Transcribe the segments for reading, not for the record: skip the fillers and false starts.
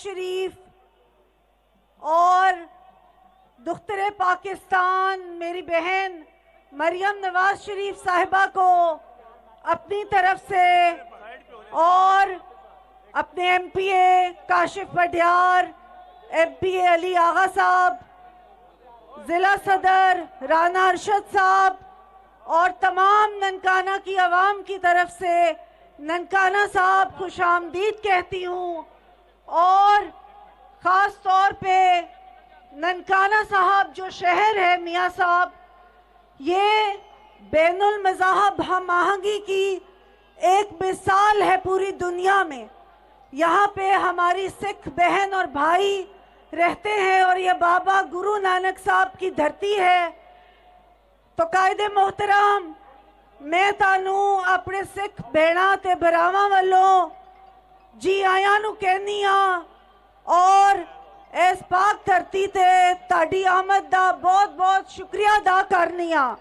شریف اور دختر پاکستان میری بہن مریم نواز شریف صاحبہ کو اپنی طرف سے اور اپنے ایم پی اے کاشف پڈیار، ایم پی اے علی آغا صاحب، ضلع صدر رانا ارشد صاحب اور تمام ننکانہ کی عوام کی طرف سے ننکانہ صاحب خوش آمدید کہتی ہوں، اور خاص طور پہ ننکانہ صاحب جو شہر ہے میاں صاحب، یہ بین المذاہب ہم آہنگی کی ایک مثال ہے پوری دنیا میں۔ یہاں پہ ہماری سکھ بہن اور بھائی رہتے ہیں اور یہ بابا گرو نانک صاحب کی دھرتی ہے۔ تو قائد محترم میں تانوں اپنے سکھ بھیڑاں تے بھراواں والوں جی آیاں نو کہنی ہاں اور اس پاک دھرتی تے تہاڈی آمد دا بہت بہت شکریہ ادا کرنی ہاں۔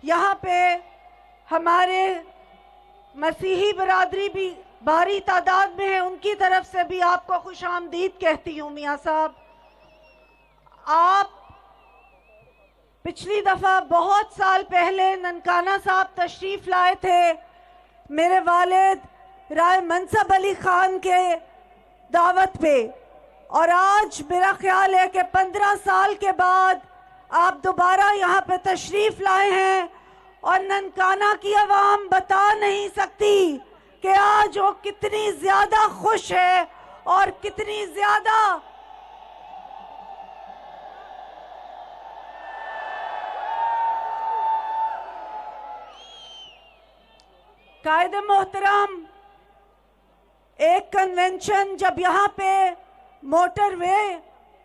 یہاں پہ ہمارے مسیحی برادری بھی بھاری تعداد میں ہے، ان کی طرف سے بھی آپ کو خوش آمدید کہتی ہوں میاں صاحب۔ آپ پچھلی دفعہ بہت سال پہلے ننکانہ صاحب تشریف لائے تھے میرے والد رائے منصب علی خان کے دعوت پہ، اور آج میرا خیال ہے کہ 15 سال کے بعد آپ دوبارہ یہاں پہ تشریف لائے ہیں، اور ننکانہ کی عوام بتا نہیں سکتی کہ آج وہ کتنی زیادہ خوش ہے اور کتنی زیادہ قائد محترم ایک کنونشن جب یہاں پہ موٹر وے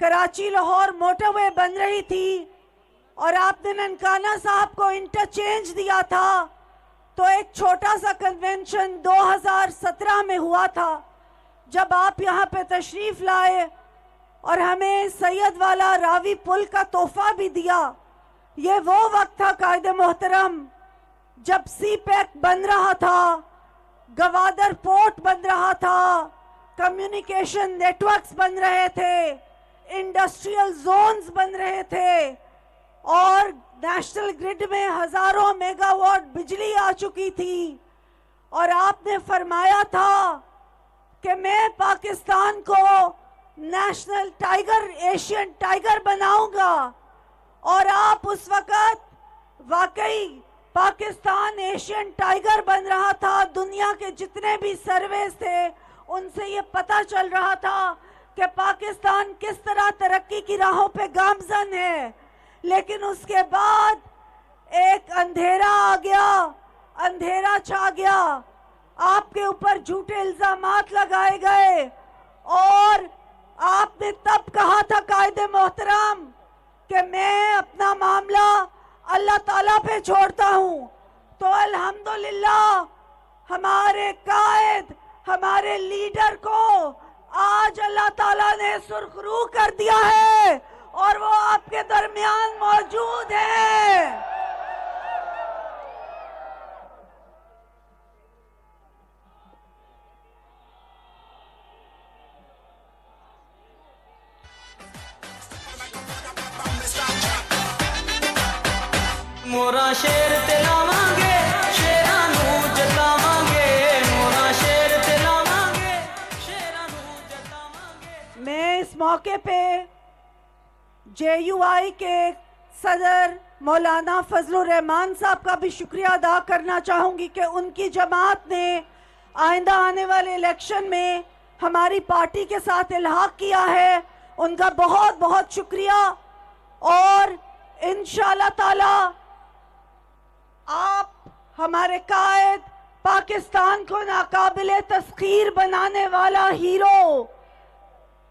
کراچی لاہور موٹر وے بن رہی تھی اور آپ نے ننکانہ صاحب کو انٹرچینج دیا تھا، تو ایک چھوٹا سا کنونشن 2017 میں ہوا تھا جب آپ یہاں پہ تشریف لائے اور ہمیں سید والا راوی پل کا تحفہ بھی دیا۔ یہ وہ وقت تھا قائد محترم جب سی پیک بن رہا تھا، گوادر پورٹ بن رہا تھا، کمیونیکیشن نیٹ ورکس بن رہے تھے، انڈسٹریل زونز بن رہے تھے، اور نیشنل گریڈ میں ہزاروں میگا واٹ بجلی آ چکی تھی، اور آپ نے فرمایا تھا کہ میں پاکستان کو نیشنل ٹائیگر، ایشین ٹائیگر بناؤں گا، اور آپ اس وقت واقعی پاکستان ایشین ٹائیگر بن رہا تھا۔ دنیا کے جتنے بھی سرویز تھے ان سے یہ پتہ چل رہا تھا کہ پاکستان کس طرح ترقی کی راہوں پہ گامزن ہے، لیکن اس کے بعد ایک اندھیرا آ گیا، اندھیرا چھا گیا، آپ کے اوپر جھوٹے الزامات لگائے گئے، اور آپ نے تب کہا تھا قائد محترم کہ میں اپنا معاملہ اللہ تعالیٰ پہ چھوڑتا ہوں۔ تو الحمدللہ ہمارے قائد، ہمارے لیڈر کو آج اللہ تعالیٰ نے سرخرو کر دیا ہے اور وہ آپ کے درمیان موجود ہیں۔ مورا شیر تلاواں گے، شیراں نوں جتاواں گے، مورا شیر تلاواں گے، شیراں نوں جتاواں گے۔ میں اس موقع پہ جے یو آئی کے صدر مولانا فضل الرحمان صاحب کا بھی شکریہ ادا کرنا چاہوں گی کہ ان کی جماعت نے آئندہ آنے والے الیکشن میں ہماری پارٹی کے ساتھ الحاق کیا ہے، ان کا بہت بہت شکریہ، اور انشاءاللہ تعالی آپ ہمارے قائد، پاکستان کو ناقابل تسخیر بنانے والا ہیرو،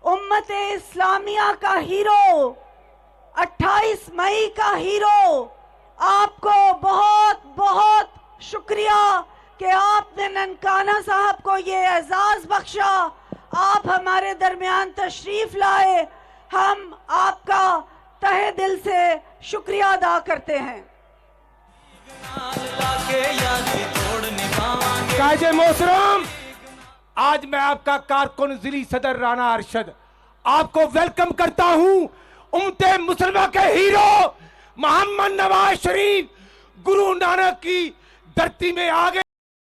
امت اسلامیہ کا ہیرو، 28 مئی کا ہیرو، آپ کو بہت بہت شکریہ کہ آپ نے ننکانہ صاحب کو یہ اعزاز بخشا، آپ ہمارے درمیان تشریف لائے، ہم آپ کا تہہ دل سے شکریہ ادا کرتے ہیں۔ قائد محترم آج میں آپ کا کارکن ضلعی صدر رانا ارشد آپ کو ویلکم کرتا ہوں امت مسلمہ کے ہیرو محمد نواز شریف گرو نانک کی دھرتی میں آگے